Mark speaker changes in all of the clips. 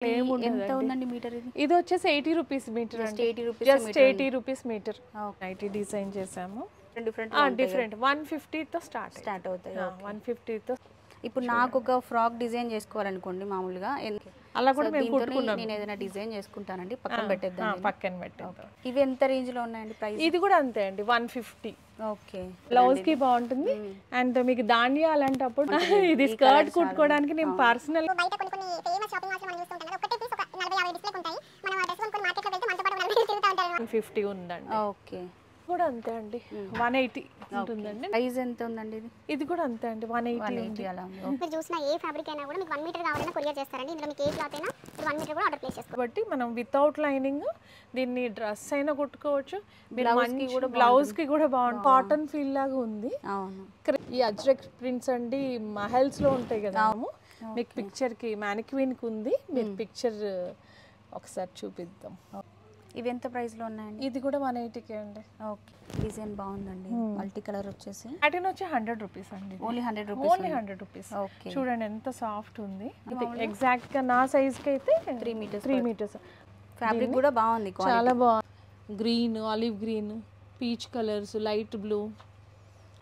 Speaker 1: ఎంత ఉందండి మీటర్ ఇది?
Speaker 2: ఇది వచ్చేసి 80 rupees meter.
Speaker 1: Just 80 rupees
Speaker 2: just 80 rupees meter. Nighty design చేసాము. డిఫరెంట్ 150 తో స్టార్ట్ అవుతాయి. 150 తో.
Speaker 1: ఇప్పుడు నాకు ఒక ఫ్రాక్ డిజైన్ చేసుకోవాలనుకోండి మామూలుగా,
Speaker 2: అలా కూడా మేము కుట్టుకున్నాం.
Speaker 1: నేను ఏదైనా డిజైన్ చేసుకుంటానండి, పక్కన పెట్టేద్దాం.
Speaker 2: పక్కన పెట్టేద్దాం.
Speaker 1: ఇవి ఎంత రేంజ్ లో ఉన్నాయండి ప్రైస్?
Speaker 2: ఇది కూడా అంతే అండి, 150.
Speaker 1: ఓకే,
Speaker 2: బ్లౌజ్ కి బాగుంటుంది. అండ్ మీకు దాండియా అలాంటప్పుడు ఇది స్కర్ట్ కుట్టుకోవడానికి నేను పర్సనల్ 150 ఉందండి.
Speaker 1: ఓకే,
Speaker 2: కూడా అంతే అండి, 180 ఉంటుందండి.
Speaker 1: ప్రైస్ ఎంత ఉందండి ఇది?
Speaker 2: ఇది కూడా అంతే అండి, 180
Speaker 1: అలా ఉంది.
Speaker 3: మీరు చూసిన ఏ ఫ్యాబ్రిక్ అయినా కూడా మీకు 1 మీటర్ కావాలన్నా కొరియర్ చేస్తారండి. ఇందులో మీకు ఏ క్లాత్ అయినా 1 మీటర్ కూడా ఆర్డర్ ప్లేస్ చేసుకోవచ్చు.
Speaker 2: కాబట్టి మనం వితౌట్ లైనింగ్ దీన్ని డ్రెస్ అయినా కుట్టుకోవచ్చు. బ్లౌజ్ కి కూడా బాగుంటుంది, కాటన్ ఫీల్ లాగా ఉంది.
Speaker 1: అవును,
Speaker 2: ఈ అజ్రక్ ప్రింట్స్ అండి మహల్స్ లో ఉంటాయి కదా, మీకు పిక్చర్ కి మ్యానిక్వీన్ కి ఉంది. మీరు పిక్చర్ ఒకసారి చూపిద్దాం.
Speaker 1: ఇవి ఎంత ప్రైస్ లో ఉన్నాయండి?
Speaker 2: ఇది కూడా 180కే అండి.
Speaker 1: ఓకే, డిజైన్ బాగుందండి, మల్టీ కలర్ వచ్చేసి.
Speaker 2: ప్యాటర్న్ వచ్చి 100 రూపీస్ అండి.
Speaker 1: Only 100 rupees.
Speaker 2: Only 100 rupees.
Speaker 1: Okay,
Speaker 2: చూడండి ఎంత సాఫ్ట్ ఉంది. ఎగ్జాక్ట్ గా నా సైజ్ కి అయితే
Speaker 1: 3 మీటర్స్.
Speaker 2: 3 మీటర్స్.
Speaker 1: ఫ్యాబ్రిక్ కూడా బాగుంది,
Speaker 2: చాలా బాగుంది. Green, olive green, peach colours, light blue.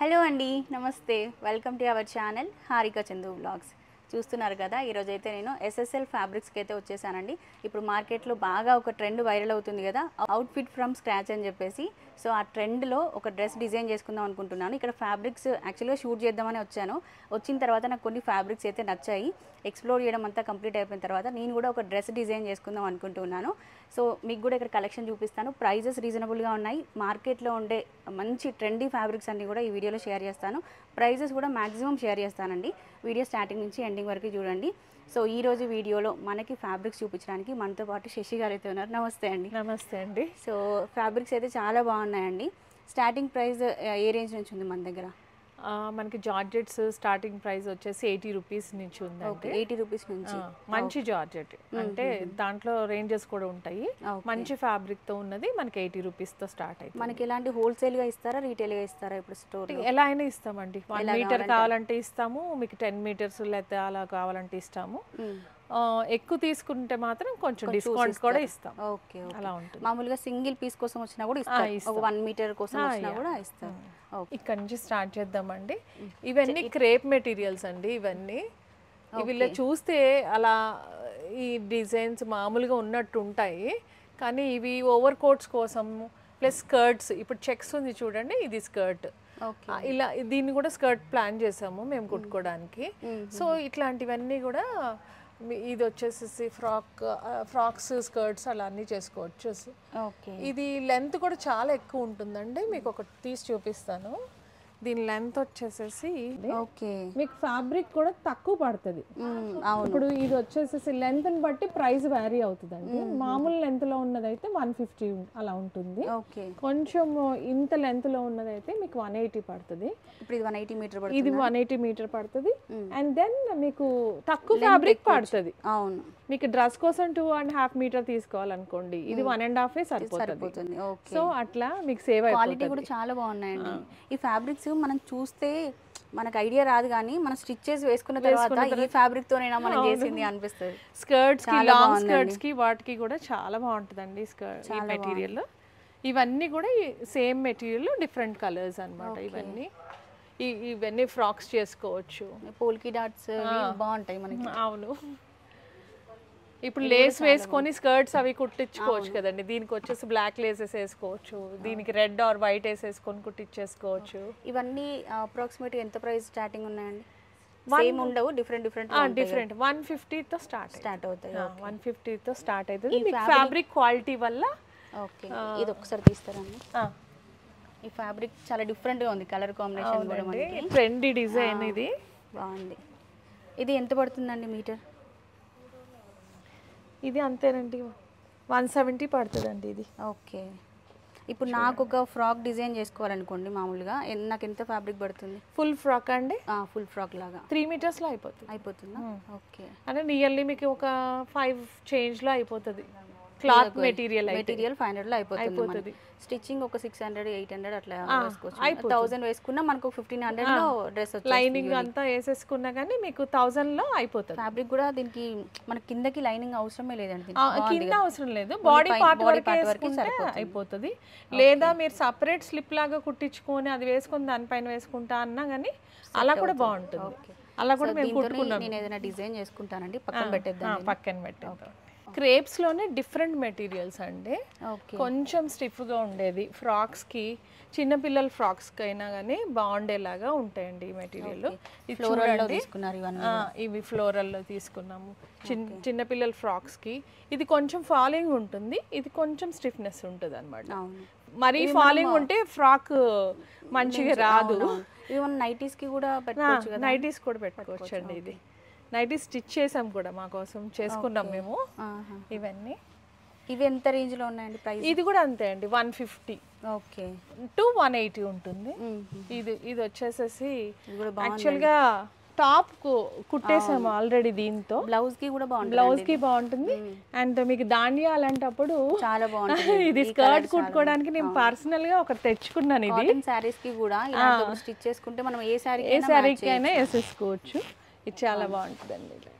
Speaker 1: Hello అండి, నమస్తే, welcome to our channel Harika Chandu vlogs. చూస్తున్నారు కదా, ఈరోజు అయితే నేను ఎస్ఎస్ఎల్ ఫ్యాబ్రిక్స్కి అయితే వచ్చేసానండి. ఇప్పుడు మార్కెట్లో బాగా ఒక ట్రెండ్ వైరల్ అవుతుంది కదా, అవుట్ఫిట్ ఫ్రమ్ స్క్రాచ్ అని చెప్పేసి. సో ఆ ట్రెండ్లో ఒక డ్రెస్ డిజైన్ చేసుకుందాం అనుకుంటున్నాను. ఇక్కడ ఫ్యాబ్రిక్స్ యాక్చువల్గా షూట్ చేద్దామని వచ్చాను. వచ్చిన తర్వాత నాకు కొన్ని ఫ్యాబ్రిక్స్ అయితే నచ్చాయి. ఎక్స్ప్లోర్ చేయడం అంతా కంప్లీట్ అయిపోయిన తర్వాత నేను కూడా ఒక డ్రెస్ డిజైన్ చేసుకుందాం అనుకుంటున్నాను. సో మీకు కూడా ఇక్కడ కలెక్షన్ చూపిస్తాను. ప్రైజెస్ రీజనబుల్గా ఉన్నాయి. మార్కెట్లో ఉండే మంచి ట్రెండీ ఫ్యాబ్రిక్స్ అన్ని కూడా ఈ వీడియోలో షేర్ చేస్తాను. ప్రైజెస్ కూడా మ్యాక్సిమం షేర్ చేస్తానండి. వీడియో స్టార్టింగ్ నుంచి ఎండింగ్ వరకు చూడండి. సో ఈ రోజు వీడియోలో మనకి ఫ్యాబ్రిక్స్ చూపించడానికి మనతో పాటు శశి గారు అయితే ఉన్నారు. నమస్తే అండి.
Speaker 2: నమస్తే అండి.
Speaker 1: సో ఫ్యాబ్రిక్స్ అయితే చాలా బాగున్నాయండి. స్టార్టింగ్ ప్రైస్ ఏ రేంజ్ నుంచి ఉంది మన దగ్గర?
Speaker 2: మనకి జార్జెట్స్ స్టార్టింగ్ ప్రైస్ వచ్చేసి 80 రూపీస్ నుంచి ఉందండి.
Speaker 1: 80 రూపీస్ నుంచి.
Speaker 2: మంచి జార్జెట్ అంటే దాంట్లో రేంజెస్ కూడా ఉంటాయి. మంచి ఫ్యాబ్రిక్ తో ఉన్నది మనకి 80 రూపీస్ తో స్టార్ట్ అవుతుంది.
Speaker 1: మనకి ఎలాంటి హోల్సేల్ గా ఇస్తారా, రీటైల్ గా ఇస్తారా? ఇప్పుడు స్టోర్
Speaker 2: ఎలా అయినా ఇస్తామండి. 1 మీటర్ కావాలంటే ఇస్తాము, మీకు 10 మీటర్స్ లేకపోతే అలా కావాలంటే ఇస్తాము. ఎక్కువ తీసుకుంటే మాత్రం కొంచెం డిస్కౌంట్ కూడా ఇస్తాం.
Speaker 1: ఓకే,
Speaker 2: అలా ఉంటుంది.
Speaker 1: మామూలుగా సింగిల్ పీస్ కోసం వచ్చినా కూడా ఇస్తారు, ఒక 1 మీటర్ కోసం వచ్చినా కూడా ఇస్తారు.
Speaker 2: ఇక్కడ నుంచి స్టార్ట్ చేద్దామండి. ఇవన్నీ క్రేప్ మెటీరియల్స్ అండి. ఇవన్నీ వీళ్ళు చూస్తే అలా ఈ డిజైన్స్ మామూలుగా ఉన్నట్టు ఉంటాయి, కానీ ఇవి ఓవర్ కోట్స్ కోసం ప్లస్ స్కర్ట్స్. ఇప్పుడు చెక్స్ ఉంది చూడండి, ఇది స్కర్ట్. ఇలా దీన్ని కూడా స్కర్ట్ ప్లాన్ చేసాము మేము కుట్టుకోవడానికి. సో ఇట్లాంటివన్నీ కూడా ఇది వచ్చేసి ఫ్రాక్స్, స్కర్ట్స్ అలా అన్నీ చేసుకోవచ్చు. ఇది లెంత్ కూడా చాలా ఎక్కువ ఉంటుందండి. మీకు ఒకటి తీసి చూపిస్తాను. దీని లెంత్ వచ్చేసేసి మీకు ఫ్యాబ్రిక్ కూడా తక్కువ పడుతుంది. ఇప్పుడు ఇది వచ్చేసేసి లెంత్ ని బట్టి ప్రైస్ వ్యారీ అవుతుందండి. మామూలు లెంత్ లో ఉన్నదైతే 150 అలా ఉంటుంది. కొంచెం ఇంత లెంత్ లో ఉన్నదైతే మీకు 180 పడుతుంది.
Speaker 1: ఇప్పుడు ఇది 180 మీటర్ పడుతుంది.
Speaker 2: ఇది 180 మీటర్ పడుతుంది. అండ్ దెన్ మీకు తక్కువ ఫ్యాబ్రిక్ పడుతుంది.
Speaker 1: అవును,
Speaker 2: మీకు డ్రెస్ కోసం 2.5 మీటర్ తీసుకోవాలనుకోండి, ఇది 1.5 సరిపోతుంది. సో అట్లా మీకు సేవ్ అయిపోతుంది.
Speaker 1: క్వాలిటీ కూడా చాలా బాగున్నాయండి. ఈ ఫ్యాబ్రిక్స్ మనం చూస్తే మనకు ఐడియా రాదు, కానీ మనం స్టిచ్ చేసి వేసుకున్న తర్వాత ఈ ఫ్యాబ్రిక్ తోనేనా మనం చేసింది అనిపిస్తుంది.
Speaker 2: స్కర్ట్స్ కి, లాంగ్ స్కర్ట్స్ కి వాటికి కూడా చాలా బాగుంటుందండి ఈ మెటీరియల్. ఇవన్నీ కూడా సేమ్ మెటీరియల్, డిఫరెంట్ కలర్స్ అన్నమాట. ఇవన్నీ ఫ్రాక్స్ చేసుకోవచ్చు.
Speaker 1: పోల్కి డాట్స్ బాగుంటాయి మనకి.
Speaker 2: అవును, ఇప్పుడు లేస్ వేసుకొని స్కర్ట్స్ అవి కుట్టించుకోవచ్చు కదండి. దీనికి వచ్చేసి బ్లాక్ లేసెస్ వేసుకోవచ్చు, దీనికి రెడ్ ఆర్ వైట్ వేసేసుకొని కుట్టించేసుకోవచ్చు.
Speaker 1: ఇవన్నీ అప్రాక్సిమేట్ ఎంత ప్రైస్ స్టార్టింగ్ ఉన్నాయండి? సేమ్ ఉండవు, డిఫరెంట్
Speaker 2: 150 తో స్టార్ట్
Speaker 1: అవుతాయి.
Speaker 2: 150 తో స్టార్ట్ అవుతుంది. మీకు ఫ్యాబ్రిక్ క్వాలిటీ వల్ల.
Speaker 1: ఓకే, ఇది ఒకసారి తీస్తారండి. ఈ ఫ్యాబ్రిక్ చాలా డిఫరెంట్ గా ఉంది, కలర్ కాంబినేషన్ కూడా మనకి
Speaker 2: ట్రెండీ డిజైన్. ఇది
Speaker 1: బాగుంది. ఇది ఎంత పడుతుందండి మీటర్?
Speaker 2: ఇది అంతేనండి, 170 పడుతుందండి ఇది.
Speaker 1: ఓకే, ఇప్పుడు నాకు ఒక ఫ్రాక్ డిజైన్ చేసుకోవాలనుకోండి, మామూలుగా నాకు ఎంత ఫ్యాబ్రిక్ పడుతుంది?
Speaker 2: ఫుల్ ఫ్రాక్ అండి?
Speaker 1: ఫుల్ ఫ్రాక్ లాగా
Speaker 2: 3 మీటర్స్ లో అయిపోతుందా?
Speaker 1: ఓకే,
Speaker 2: అంటే నియర్లీ మీకు ఒక 5 చేంజ్ లో అయిపోతుంది. క్లాత్ మెటీరియల్
Speaker 1: మెటీరియల్ 500 లో అయిపోతుంది. స్టిచ్చింగ్ ఒక 600 800 అట్లా వేసుకోవచ్చు. 1000 వేసుకున్నా మనకు 1500 లో డ్రెస్ వచ్చేస్తుంది.
Speaker 2: లైనింగ్ అంతా వేసేసుకున్నా కానీ మీకు 1000 లో అయిపోతుంది.
Speaker 1: ఫ్యాబ్రిక్ కూడా దీనికి మన కిందకి లైనింగ్ అవసరమే లేదండి.
Speaker 2: కింద అవసరం లేదు, బాడీ పార్ట్ వరకు అయిపోతుంది. లేదా మీరు సపరేట్ స్లిప్ లాగా కుట్టించుకొని అది వేసుకొని దానిపైన వేసుకుంటా అన్నా కానీ అలా కూడా బాగుంటుంది. అలా కూడా మేము కుట్టుకున్నాం.
Speaker 1: నేను ఏదైనా డిజైన్ చేసుకుంటానండి, పక్కన పెట్టేద్దాం.
Speaker 2: పక్కన పెట్టేద్దాం. క్రేప్స్ లోనే డిఫరెంట్ మెటీరియల్స్ అండి. కొంచెం స్టిఫ్ గా ఉండేది ఫ్రాక్స్ కి, చిన్నపిల్లల ఫ్రాక్స్ కి అయినా కానీ బాగుండేలాగా ఉంటాయండి ఈ మెటీరియల్. ఇవి ఫ్లోరల్ లో తీసుకున్నాము. చిన్నపిల్లల ఫ్రాక్స్ కి ఇది కొంచెం ఫాలింగ్ ఉంటుంది, ఇది కొంచెం స్టిఫ్నెస్ ఉంటుంది అనమాట. మరీ ఫాలింగ్ ఉంటే ఫ్రాక్ మంచిగా రాదు.
Speaker 1: నైటీస్ కి కూడా పెట్టుకోవచ్చు కదా.
Speaker 2: నైటీస్ కూడా పెట్టుకోవచ్చు అండి. ఇది నైటీస్ స్టిచ్ చేసాం కూడా, మా కోసం చేసుకున్నాం మేము ఇవన్నీ.
Speaker 1: ఇవి ఎంత రేంజ్ లో ఉన్నాయండి ప్రైస్?
Speaker 2: ఇది కూడా అంతే అండి, 150 to 180 ఉంటుంది. ఇది వచ్చేసేసి యాక్చువల్గా టాప్ కుట్టేసాము ఆల్రెడీ. దీంతో
Speaker 1: బ్లౌజ్ కి కూడా
Speaker 2: బాగుంటుంది. అండ్ మీకు దాండియా అలాంటప్పుడు
Speaker 1: చాలా బాగుంటుంది.
Speaker 2: ఇది స్కర్ట్ కుట్టుకోవడానికి నేను పర్సనల్ గా ఒకటి తెచ్చుకున్నాను. ఇది
Speaker 1: సారీస్ కి కూడా స్టిచ్ చేసుకుంటే మనం ఏ
Speaker 2: సారీకి అయినా వేసేసుకోవచ్చు. ఇది చాలా బాగుంటుందండి.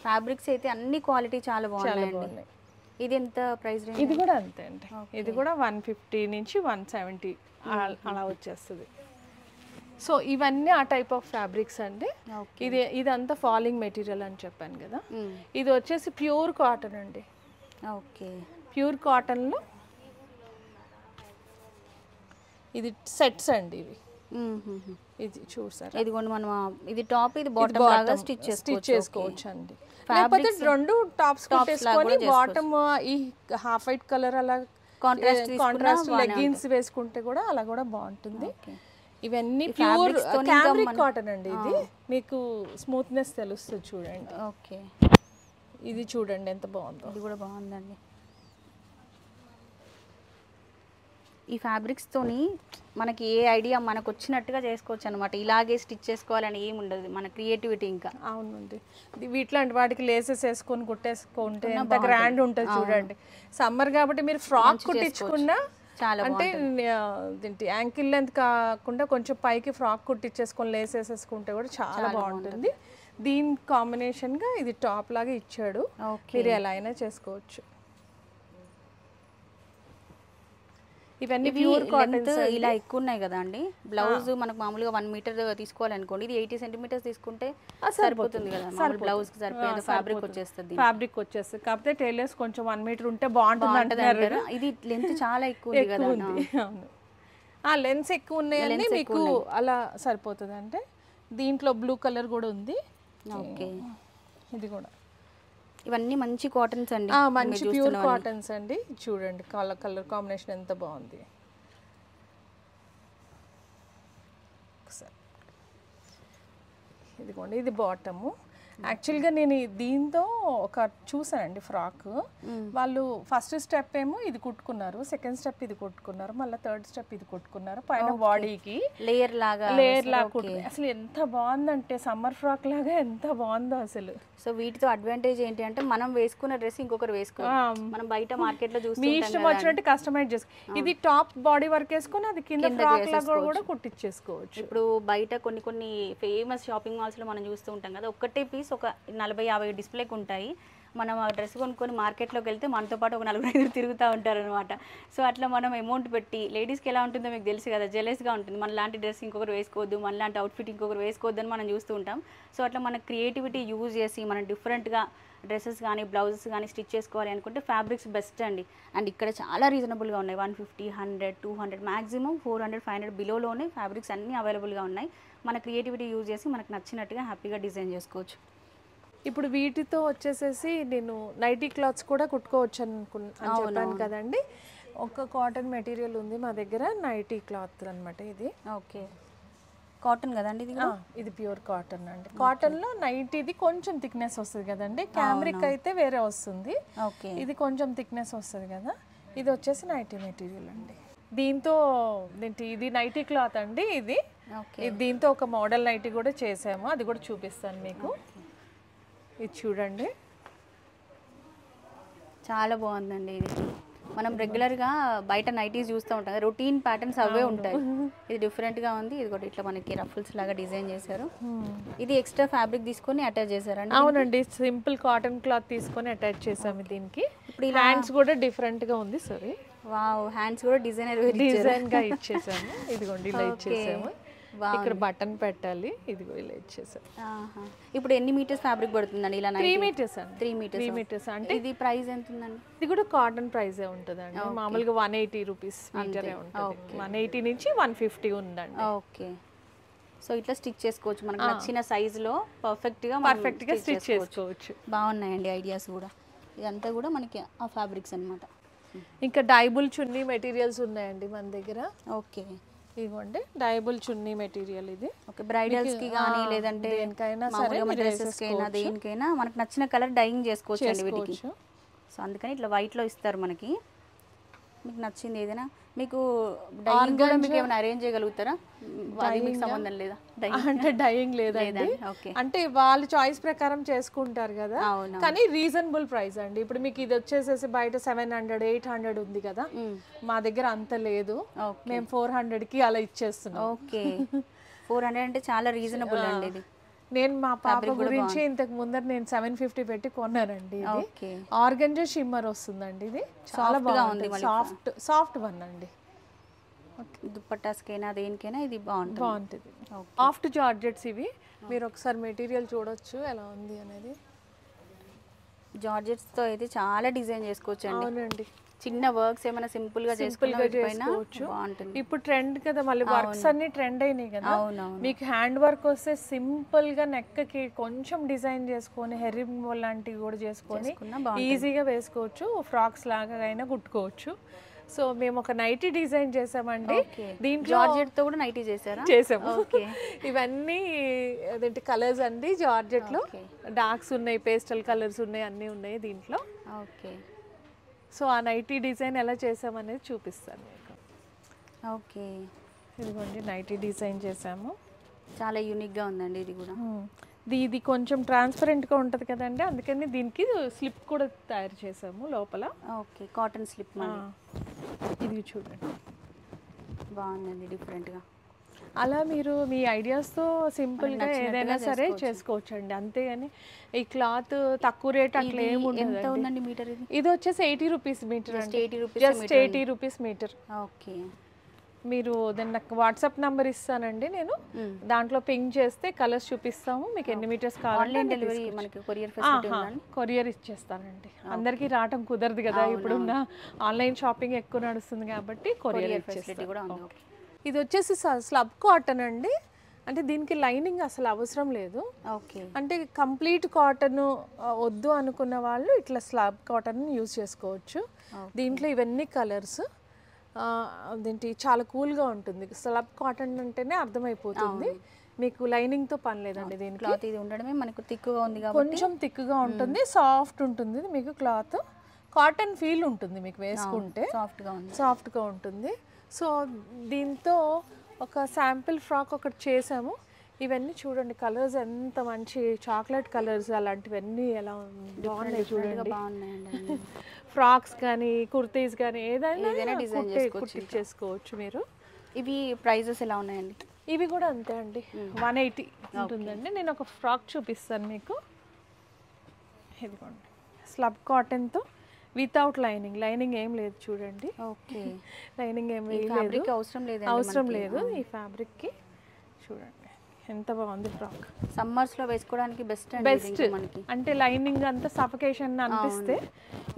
Speaker 1: ఫ్యాబ్రిక్స్ అయితే అన్ని క్వాలిటీ చాలా బాగున్నాయి. ఇది ఎంత ప్రైస్ రేంజ్?
Speaker 2: ఇది కూడా అంతే అండి. ఇది కూడా 150 నుంచి 170 అలా వచ్చేస్తుంది. సో ఇవన్నీ ఆ టైప్ ఆఫ్ ఫ్యాబ్రిక్స్ అండి. ఇదంతా ఫాలింగ్ మెటీరియల్ అని చెప్పాను కదా. ఇది వచ్చేసి ప్యూర్ కాటన్ అండి.
Speaker 1: ఓకే,
Speaker 2: ప్యూర్ కాటన్లో ఇది సెట్స్ అండి. ఇవి ఇది చూసారు,
Speaker 1: ఇదిగోండి మనం ఇది టాప్ ఇది బాటమ్ లాగా స్టిచ్
Speaker 2: చేసుకోవచ్చు అండి. లేకపోతే రెండు టాప్స్ కుట్టేసుకొని బాటమ్ ఈ హాఫ్ వైట్ కలర్ అలా కాంట్రాస్ట్ లెగ్గిన్స్ వేసుకుంటే కూడా అలా కూడా బాగుంటుంది. ఇవన్నీ ప్యూర్ క్యామ్రిక్ కాటన్ అండి. ఇది మీకు స్మూత్నెస్ తెలుస్తుంది చూడండి.
Speaker 1: ఓకే,
Speaker 2: ఇది చూడండి ఎంత బాగుందో.
Speaker 1: ఇది కూడా బాగుందండి. ఈ ఫ్యాబ్రిక్స్తోని మనకి ఏ ఐడియా మనకు వచ్చినట్టుగా చేసుకోవచ్చు అనమాట. ఇలాగే స్టిచ్ చేసుకోవాలని ఏమి ఉండదు, మన క్రియేటివిటీ ఇంకా.
Speaker 2: అవునండి, ఇట్లాంటి వాటికి లేసెస్ వేసుకొని కుట్టేసుకుంటే ఎంత గ్రాండ్ ఉంటుంది చూడండి. సమ్మర్ కాబట్టి మీరు ఫ్రాక్ కుట్టించుకున్నా
Speaker 1: చాలా
Speaker 2: అంటే యాంకిల్ లెంత్ కాకుండా కొంచెం పైకి ఫ్రాక్ కుట్టించేసుకొని లేస్ వేసేసుకుంటే కూడా చాలా బాగుంటుంది. దీని కాంబినేషన్గా ఇది టాప్ లాగా ఇచ్చాడు, మీరు ఎలా అయినా చేసుకోవచ్చు. ఇవన్నీ ప్యూర్ కాటన్స్.
Speaker 1: ఇలా ఎక్కువ ఉన్నాయి కదా అండి. బ్లౌజ్ మనకు మామూలుగా 1 మీటర్ తీసుకోవాలనుకోండి, ఇది 80 సెంటీమీటర్స్ తీసుకుంటే సరిపోతుంది కదా. బ్లౌజ్ కి సరిపోయేది ఫ్యాబ్రిక్ వచ్చేస్తుంది.
Speaker 2: కాకపోతే టైలర్స్ కొంచెం 1 మీటర్ ఉంటే బాగుంటుంది అంటారు.
Speaker 1: ఇది లెంత్ చాలా ఎక్కువ ఉంది కదా.
Speaker 2: అవును, ఆ లెన్స్ ఎక్కువ ఉన్నాయండి మీకు, అలా సరిపోతుంది. అంటే దీంట్లో బ్లూ కలర్ కూడా ఉంది.
Speaker 1: ఓకే,
Speaker 2: ఇది కూడా
Speaker 1: ఇవన్నీ మంచి కాటన్స్ అండి,
Speaker 2: మంచి ప్యూర్ కాటన్స్ అండి. చూడండి కలర్ కాంబినేషన్ ఎంత బాగుంది. ఇదిగోండి, ఇది బాటము. యాక్చువల్గా నేను దీంతో ఒక చూసానండి ఫ్రాక్. వాళ్ళు ఫస్ట్ స్టెప్ ఏమో ఇది కుట్టుకున్నారు, సెకండ్ స్టెప్ ఇది కుట్టుకున్నారు, మళ్ళీ థర్డ్ స్టెప్ ఇది కుట్టుకున్నారు. పైన బాడీకి
Speaker 1: లేయర్ లాగా
Speaker 2: కుట్టుకున్నారు. అసలు ఎంత బాగుందంటే సమ్మర్ ఫ్రాక్ లాగా ఎంత బాగుందో అసలు.
Speaker 1: సో వీటితో అడ్వాంటేజ్ ఏంటి అంటే మనం వేసుకున్న డ్రెస్ ఇంకొకరు వేసుకోవాలి. మనం బయట మార్కెట్ లో చూస్తే
Speaker 2: మీ ఇష్టం వచ్చినట్టు కస్టమైజ్ చేసుకో. ఇది టాప్ బాడీ వర్క్ వేసుకొని అది కింద ఫ్రాక్ లాగా కూడా కుట్టించేసుకోవచ్చు.
Speaker 1: ఇప్పుడు బయట కొన్ని ఫేమస్ షాపింగ్ మాల్స్ లో మనం చూస్తూ ఉంటాం కదా, ఒక్కటే పీస్ ఒక 40-50 డిస్ప్లేకి ఉంటాయి. మనం ఆ డ్రెస్ కొనుక్కొని మార్కెట్లోకి వెళ్తే మనతో పాటు ఒక 4-5 తిరుగుతూ ఉంటారు అనమాట. సో అట్లా మనం అమౌంట్ పెట్టి, లేడీస్కి ఎలా ఉంటుందో మీకు తెలుసు కదా, జెలస్గా ఉంటుంది. మన లాంటి డ్రెస్ ఇంకొకరు వేసుకోవద్దు, మన లాంటి అవుట్ఫిట్ ఇంకొకరు వేసుకోవద్దు అని మనం చూస్తూ ఉంటాం. సో అట్లా మన క్రియేటివిటీ యూజ్ చేసి మనం డిఫరెంట్గా డ్రెస్సెస్ కానీ బ్లౌజెస్ కానీ స్టిచ్ చేసుకోవాలి అనుకుంటే ఫ్యాబ్రిక్స్ బెస్ట్ అండి. అండ్ ఇక్కడ చాలా రీజనబుల్గా ఉన్నాయి. 150, 100, 200, మ్యాక్సిమం 400, 500 బిలోలోనే ఫ్యాబ్రిక్స్ అన్నీ అవైలబుల్గా ఉన్నాయి. మన క్రియేటివిటీ యూజ్ చేసి మనకు నచ్చినట్టుగా హ్యాపీగా డిజైన్ చేసుకోవచ్చు.
Speaker 2: ఇప్పుడు వీటితో వచ్చేసేసి నేను నైటీ క్లాత్స్ కూడా కుట్టుకోవచ్చు అని చెప్పాను కదండి. ఒక కాటన్ మెటీరియల్ ఉంది మా దగ్గర, నైటీ క్లాత్ అనమాట ఇది.
Speaker 1: ఓకే, కాటన్ కదండి ఇది?
Speaker 2: ఇది ప్యూర్ కాటన్ అండి. కాటన్లో నైటీది కొంచెం థిక్నెస్ వస్తుంది కదండి, క్యామ్రిక్ అయితే వేరే వస్తుంది.
Speaker 1: ఓకే,
Speaker 2: ఇది కొంచెం థిక్నెస్ వస్తుంది కదా. ఇది వచ్చేసి నైటీ మెటీరియల్ అండి. దీంతో ఇది నైటీ క్లాత్ అండి. ఇది దీంతో ఒక మోడల్ నైటీ కూడా చేసాము, అది కూడా చూపిస్తాను మీకు. ఇది చూడండి,
Speaker 1: చాలా బాగుందండి ఇది. మనం రెగ్యులర్గా బయట నైటీస్ చూస్తూ ఉంటాం, రొటీన్ ప్యాటర్న్స్ అవే ఉంటాయి. ఇది డిఫరెంట్గా ఉంది. ఇది కూడా ఇట్లా మనకి రఫుల్స్ లాగా డిజైన్ చేశారు. ఇది ఎక్స్ట్రా ఫ్యాబ్రిక్ తీసుకొని అటాచ్ చేశారండి.
Speaker 2: అవునండి, సింపుల్ కాటన్ క్లాత్ తీసుకొని అటాచ్ చేసాము దీనికి. ఇప్పుడు హ్యాండ్స్ కూడా డిఫరెంట్గా ఉంది. సారీ,
Speaker 1: వావ్, హ్యాండ్స్ కూడా డిజైనర్
Speaker 2: డిజైన్గా ఇచ్చేసాము. ఇదిగోండి ఇలా ఇచ్చేసాము. ఇక్కడ బటన్ పెట్టాలి, ఇదిగో ఇలా ఇచ్చేసాము.
Speaker 1: ఇప్పుడు ఎన్ని మీటర్స్ ఫ్యాబ్రిక్ పడుతుందండి ఇలా?
Speaker 2: 3 మీటర్స్ అండి.
Speaker 1: 3 మీటర్స్ అంటే ఇది ప్రైస్ ఎంత ఉందండి?
Speaker 2: ఇది కూడా కాటన్ ప్రైజే ఉంటుందండి. మామూలుగా 180 రూపీస్ మీటరే ఉంటుంది. 180 నుంచి 150 ఉందండి.
Speaker 1: ఓకే. సో ఇట్లా స్టిచ్ చేసుకోవచ్చు మనకు నచ్చిన సైజులో పర్ఫెక్ట్గా
Speaker 2: స్టిచ్ చేసుకోవచ్చు.
Speaker 1: బాగున్నాయండి ఐడియాస్ కూడా. ఇదంతా కూడా మనకి ఆ ఫ్యాబ్రిక్స్ అన్నమాట.
Speaker 2: ఇంకా డైబుల్ చున్నీ మెటీరియల్స్ ఉన్నాయండి మన దగ్గర.
Speaker 1: ఓకే,
Speaker 2: ఇదిగోండి డైబుల్ చున్నీ మెటీరియల్ ఇది.
Speaker 1: ఓకే, బ్రైడల్స్ కి కానీ లేదంటే
Speaker 2: దేనికైనా
Speaker 1: సరే డ్రెస్సెస్ కైనా దేనికైనా మనకు నచ్చిన కలర్ డైయింగ్ చేసుకోవచ్చు అండి వీటికి. సో అందుకని ఇట్లా వైట్ లో ఇస్తారు మనకి. మీకు నచ్చింది ఏదైనా, మీకు డైయింగ్ కూడా మీకు ఏమైనా అరేంజ్ చేయగలుగుతారా? మీకు సంబంధం లేదా?
Speaker 2: అంటే డైయింగ్ లేదండి. అంటే వాళ్ళ చాయిస్ ప్రకారం చేసుకుంటారు కదా, కానీ రీజనబుల్ ప్రైస్ అండి. ఇప్పుడు మీకు ఇది వచ్చేసేసి బయట 700 800 ఉంది కదా, మా దగ్గర అంత లేదు. మేము 400కి అలా ఇచ్చేస్తున్నాం.
Speaker 1: ఓకే, 400 అంటే చాలా రీజనబుల్ అండి ఇది.
Speaker 2: నేను మా పాప గురించి ఇంతకు ముందర నేను 750 పెట్టి కొన్నానండి. ఇది ఆర్గంజా షిమ్మర్ వస్తుందండి. ఇది చాలా బాగుంది, సాఫ్ట్ వన్ అండి.
Speaker 1: దుప్పట్టాస్కైనా దేనికైనా ఇది బాగుంటుంది.
Speaker 2: సాఫ్ట్ జార్జెట్స్ ఇవి. మీరు ఒకసారి మెటీరియల్ చూడొచ్చు ఎలా ఉంది అనేది.
Speaker 1: జార్జెట్స్ తో అయితే చాలా డిజైన్ చేసుకోవచ్చు అండి.
Speaker 2: అవునండి,
Speaker 1: చిన్న వర్క్స్ ఏమైనా సింపుల్ గా చేసుకోవచ్చు.
Speaker 2: ఇప్పుడు ట్రెండ్ కదా, మళ్ళీ వర్క్స్ అన్ని ట్రెండ్ అయినాయి కదా. మీకు హ్యాండ్ వర్క్ వస్తే సింపుల్ గా నెక్ కి కొంచెం డిజైన్ చేసుకొని హెయిర్ రిమూవల్ లాంటివి కూడా చేసుకొని ఈజీగా వేసుకోవచ్చు. ఫ్రాక్స్ లాగా అయినా కుట్టుకోవచ్చు. సో మేము ఒక నైటీ డిజైన్ చేసామండి. దీంట్లో
Speaker 1: జార్జెట్ తో కూడా నైటీ
Speaker 2: చేసాము. ఇవన్నీ అదేంటి కలర్స్ అండి. జార్జెట్ లో డార్క్స్ ఉన్నాయి, పేస్టల్ కలర్స్ ఉన్నాయి, అన్నీ ఉన్నాయి దీంట్లో.
Speaker 1: ఓకే,
Speaker 2: సో ఆ నైటీ డిజైన్ ఎలా చేసామనేది చూపిస్తాను మీకు.
Speaker 1: ఓకే,
Speaker 2: ఇదిగోండి నైటీ డిజైన్ చేసాము.
Speaker 1: చాలా యూనిక్గా ఉందండి ఇది కూడా.
Speaker 2: ఇది కొంచెం ట్రాన్స్పరెంట్గా ఉంటుంది కదండి, అందుకని దీనికి స్లిప్ కూడా తయారు చేసాము లోపల.
Speaker 1: Okay, cotton slip.
Speaker 2: ఇది చూడండి,
Speaker 1: బాగుందండి డిఫరెంట్గా.
Speaker 2: అలా మీరు మీ ఐడియాస్తో సింపుల్గా ఏదైనా సరే చేసుకోవచ్చు అండి. అంతేగాని ఈ క్లాత్ తక్కువ రేట్ అట్లా
Speaker 1: ఏముందండి మీటర్?
Speaker 2: ఇది వచ్చేసి 80 రూపీస్ మీటర్ అండి. Just 80 rupees meter.
Speaker 1: ఓకే,
Speaker 2: మీరు దాన్ని నాకు వాట్సాప్ నెంబర్ ఇస్తానండి, నేను దాంట్లో పింక్ చేస్తే కలర్స్ చూపిస్తాము. మీకు ఎన్ని మీటర్స్ కావాలి.
Speaker 1: ఆన్లైన్ డెలివరీ మనకి కొరియర్ ఫెసిలిటీ ఉందండి?
Speaker 2: కొరియర్ ఇచ్చేస్తానండి. అందరికీ రావటం కుదరదు కదా, ఇప్పుడున్న ఆన్లైన్ షాపింగ్ ఎక్కువ నడుస్తుంది కాబట్టి కొరియర్ ఫెసిలిటీ కూడా ఉంది. ఇది వచ్చేసి స్లబ్ కాటన్ అండి. అంటే దీనికి లైనింగ్ అసలు అవసరం లేదు.
Speaker 1: ఓకే,
Speaker 2: అంటే కంప్లీట్ కాటన్ వద్దు అనుకున్న వాళ్ళు ఇట్లా స్లబ్ కాటన్ యూజ్ చేసుకోవచ్చు. దీంట్లో ఇవన్నీ కలర్స్. అదేంటి చాలా కూల్గా ఉంటుంది. స్లబ్ కాటన్ అంటేనే అర్థమైపోతుంది మీకు, లైనింగ్తో పని లేదండి. దీనికి
Speaker 1: క్లాత్ ఇది ఉండడమే మనకు థిక్గా ఉంది కాబట్టి
Speaker 2: కొంచెం థిక్గా ఉంటుంది, సాఫ్ట్ ఉంటుంది మీకు. క్లాత్ కాటన్ ఫీల్ ఉంటుంది మీకు వేసుకుంటే, సాఫ్ట్గా ఉంటుంది. సో దీంతో ఒక శాంపిల్ ఫ్రాక్ ఒకటి చేసాము. ఇవన్నీ చూడండి కలర్స్ ఎంత మంచి చాక్లెట్ కలర్స్, అలాంటివన్నీ ఎలా బాగున్నాయి చూడండి. ఫ్రాక్స్ కానీ కుర్తీస్ కానీ ఏదైనా డిజైన్ చేసుకోవచ్చు మీరు.
Speaker 1: ఇవి ప్రైజెస్ ఎలా ఉన్నాయండి?
Speaker 2: ఇవి కూడా అంతే అండి, 180 ఉంటుందండి. నేను ఒక ఫ్రాక్ చూపిస్తాను మీకు. ఇదిగోండి స్లబ్ కాటన్తో వితౌట్ లైనింగ్ ఏం లేదు చూడండి.
Speaker 1: ఓకే,
Speaker 2: లైనింగ్ ఏం అవసరం లేదు ఈ ఫ్యాబ్రిక్కి. చూడండి ఎంత బాగుంది ఫ్రాక్.
Speaker 1: సమ్మర్స్లో వేసుకోవడానికి బెస్ట్.
Speaker 2: అంటే లైనింగ్ అంతా సఫకేషన్ అనిపిస్తే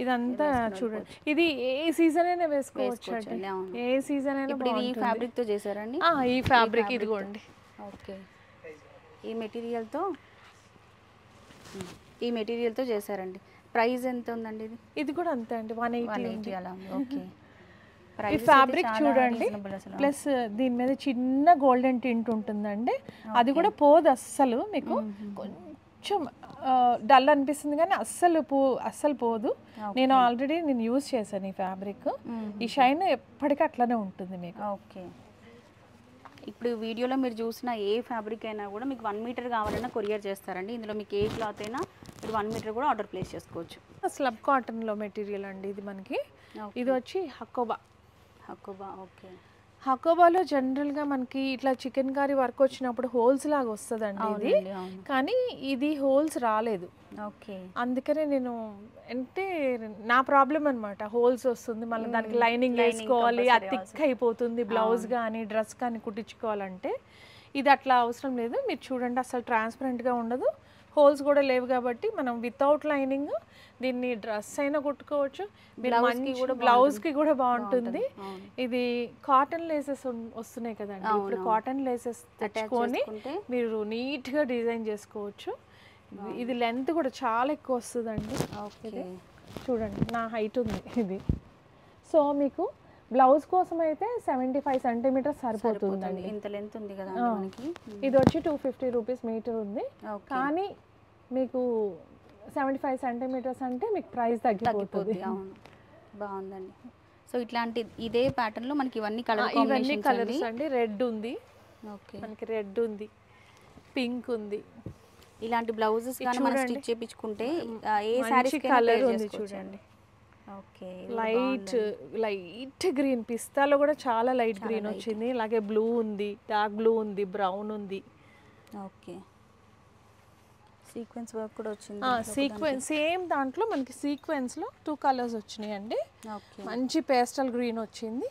Speaker 2: ఇదంతా చూడండి. ఇది ఏ సీజన్ అయినా వేసుకోవచ్చు అండి, ఏ సీజన్ అయినా.
Speaker 1: ఈ ఫ్యాబ్రిక్ తో చేశారండి?
Speaker 2: ఈ ఫ్యాబ్రిక్ ఇదిగోండి.
Speaker 1: ఓకే, ఈ మెటీరియల్తో చేశారండి. ప్రైస్ ఎంత ఉందండి ఇది?
Speaker 2: ఇది కూడా అంతే అండి, 180
Speaker 1: అలా. ఓకే,
Speaker 2: ఈ ఫ్యాబ్రిక్ చూడండి. ప్లస్ దీని మీద చిన్న గోల్డెన్ టింట్ ఉంటుందండి, అది కూడా పోదు అస్సలు. మీకు కొంచెం డల్ అనిపిస్తుంది కానీ అస్సలు పోదు. నేను ఆల్రెడీ యూజ్ చేశాను ఈ ఫ్యాబ్రిక్. ఈ షైన్ ఎప్పటికీ అట్లనే ఉంటుంది మీకు.
Speaker 1: ఓకే, ఇప్పుడు వీడియోలో మీరు చూసిన ఏ ఫ్యాబ్రిక్ అయినా కూడా మీకు 1 మీటర్ కావాలన్నా కొరియర్ చేస్తారండి. ఇందులో మీకు ఏ క్లాత్ అయినా ఇప్పుడు 1 మీటర్ కూడా ఆర్డర్ ప్లేస్ చేసుకోవచ్చు.
Speaker 2: స్లబ్ కాటన్లో మెటీరియల్ అండి ఇది మనకి. ఇది వచ్చి హకోబా.
Speaker 1: హకోబా ఓకే.
Speaker 2: హకోబాలో జనరల్గా మనకి ఇట్లా చికెన్ కర్రీ వర్క్ వచ్చినప్పుడు హోల్స్ లాగా వస్తుందండి ఇది, కానీ ఇది హోల్స్ రాలేదు.
Speaker 1: ఓకే.
Speaker 2: అందుకనే నేను అంటే నా ప్రాబ్లం అనమాట, హోల్స్ వస్తుంది, మళ్ళీ దానికి లైనింగ్ వేసుకోవాలి, అది థిక్ అయిపోతుంది, బ్లౌజ్ కానీ డ్రెస్ కానీ కుట్టించుకోవాలంటే. ఇది అట్లా అవసరం లేదు. మీరు చూడండి అసలు ట్రాన్స్పరెంట్గా ఉండదు, హోల్స్ కూడా లేవు కాబట్టి మనం వితౌట్ లైనింగ్ దీన్ని డ్రెస్ అయినా కుట్టుకోవచ్చు, బ్లౌజ్కి కూడా బాగుంటుంది. ఇది కాటన్ లేసెస్ వస్తున్నాయి కదండి, ఇప్పుడు కాటన్ లేసెస్ తెచ్చుకొని మీరు నీట్గా డిజైన్ చేసుకోవచ్చు. ఇది లెంత్ కూడా చాలా ఎక్కువ వస్తుందండి. ఓకే చూడండి నా హైట్ ఉంది ఇది. సో మీకు బ్లౌజ్ కోసం అయితే 75 సెంటీమీటర్స్ సరిపోతుందండి.
Speaker 1: ఇంత లెంత్ ఉంది కదా మనకి.
Speaker 2: ఇది వచ్చి 250 రూపీస్ మీటర్ ఉంది, కానీ మీకు 75 సెంటీమీటర్స్ అంటే మీకు ప్రైస్ తగ్గిపోతుంది.
Speaker 1: బాగుందండి. సో ఇట్లాంటి ఇదే ప్యాటర్న్ లో మనకి ఇవన్నీ
Speaker 2: కలర్స్ అండి. రెడ్ ఉంది, ఓకే మనకి రెడ్ ఉంది, పింక్ ఉంది.
Speaker 1: ఇలాంటి బ్లౌజెస్ కానీ మనం స్టిచ్ చేయించుకుంటే ఏ
Speaker 2: సారీస్ కలర్ ఉంది చూడండి.
Speaker 1: ఓకే
Speaker 2: లైట్ గ్రీన్, పిస్తాలో కూడా చాలా లైట్ గ్రీన్ వచ్చింది. అలాగే బ్లూ ఉంది, డార్క్ బ్లూ ఉంది, బ్రౌన్ ఉంది.
Speaker 1: ఓకే సీక్వెన్స్ వర్క్ కూడా వచ్చింది.
Speaker 2: సీక్వెన్స్ సేమ్ దాంట్లో మనకి సీక్వెన్స్లో 2 కలర్స్ వచ్చినాయి అండి. మంచి పేస్టల్ గ్రీన్ వచ్చింది.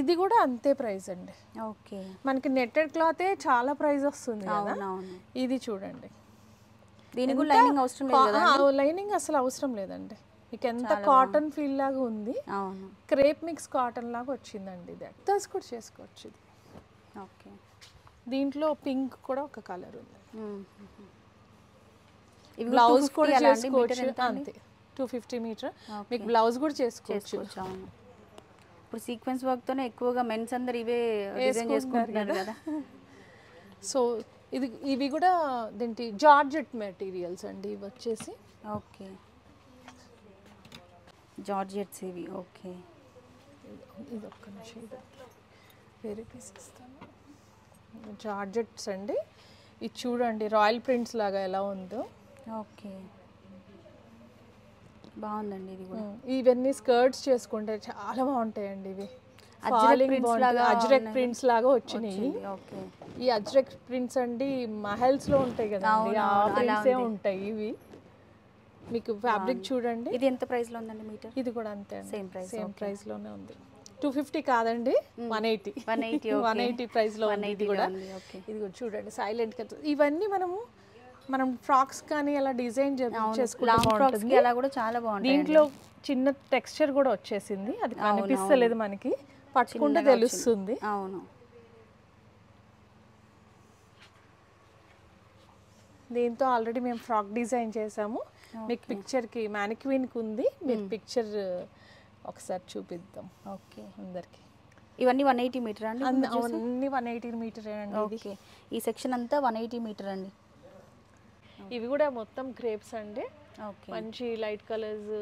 Speaker 2: ఇది కూడా అంతే ప్రైస్ అండి.
Speaker 1: ఓకే
Speaker 2: మనకి నెట్టెడ్ క్లాతే చాలా ప్రైస్ వస్తుంది కదా. ఇది చూడండి,
Speaker 1: దీనికి లైనింగ్ అవసరం లేదు.
Speaker 2: లైనింగ్ అసలు అవసరం లేదండి. మీకు ఎంత కాటన్ ఫీల్ లాగా ఉంది, క్రేప్ మిక్స్ కాటన్ లాగా వచ్చిందండి. ఇది అటాచ్ కూడా చేసుకోవచ్చు. ఇది
Speaker 1: ఓకే.
Speaker 2: దీంట్లో పింక్ కూడా ఒక కలర్ ఉంది. బ్లౌజ్ కూడా చేసుకోవచ్చు అంతే, 250 మీటర్. మీకు బ్లౌజ్ కూడా చేసుకోవచ్చు.
Speaker 1: ఇప్పుడు సీక్వెన్స్ వర్క్ తోనే ఎక్కువగా మెన్స్ అందరు ఇవే డిజైన్ చేసుకుంటున్నారు కదా.
Speaker 2: సో ఇవి కూడా దీంటి జార్జెట్ మెటీరియల్స్ అండి ఇవి వచ్చేసి.
Speaker 1: ఓకే జార్జెట్స్ ఇవి. ఓకే
Speaker 2: ఇది ఒక్క నిమిషం, వేరే పీస్ ఇస్తాను. జార్జెట్స్ అండి. ఇది చూడండి రాయల్ ప్రింట్స్ లాగా ఎలా ఉందో.
Speaker 1: ఓకే బాగుందండి. ఇది కూడా
Speaker 2: ఇవన్నీ స్కర్ట్స్ చేసుకుంటే చాలా బాగుంటాయండి. ఇవి అజ్రక్ ప్రింట్స్ లాగా వచ్చినాయి. ఈ అజ్రక్ ప్రింట్స్ అండి మహల్స్ లో ఉంటాయి కదా, ఆ ప్రింట్సే ఉంటాయి ఇవి. మీకు ఫ్యాబ్రిక్ చూడండి.
Speaker 1: ఇది ఎంత ప్రైస్ లో ఉందండి మీటర్?
Speaker 2: ఇది కూడా అంతే, సేమ్ ప్రైస్ లోనే ఉంది. 250 కాదండి, 180 ప్రైస్ లో ఉంది. ఇది కూడా చూడండి సైలెంట్ గా. ఇవన్నీ మనం ఫ్రాక్స్ కానీ అలా డిజైన్ చేసుకుంటే
Speaker 1: అలా కూడా చాలా బాగుంది.
Speaker 2: దీంట్లో చిన్న టెక్స్చర్ కూడా వచ్చేసింది, అది కనిపిస్తలేదు మనకి, పట్టుకుంటే తెలుస్తుంది.
Speaker 1: అవును.
Speaker 2: దీంతో ఆల్రెడీ మేము ఫ్రాక్ డిజైన్ చేసాము. మీకు పిక్చర్కి మ్యానిక్వీన్కి ఉంది, మీరు పిక్చర్ ఒకసారి చూపిద్దాం.
Speaker 1: ఓకే
Speaker 2: అందరికి.
Speaker 1: ఇవన్నీ 180 మీటర్ అండి?
Speaker 2: అన్ని 180 మీటర్ అండి.
Speaker 1: ఓకే ఈ సెక్షన్ అంతా 180 మీటర్ అండి.
Speaker 2: ఇవి కూడా మొత్తం క్రేప్స్ అండి. మంచి light colours,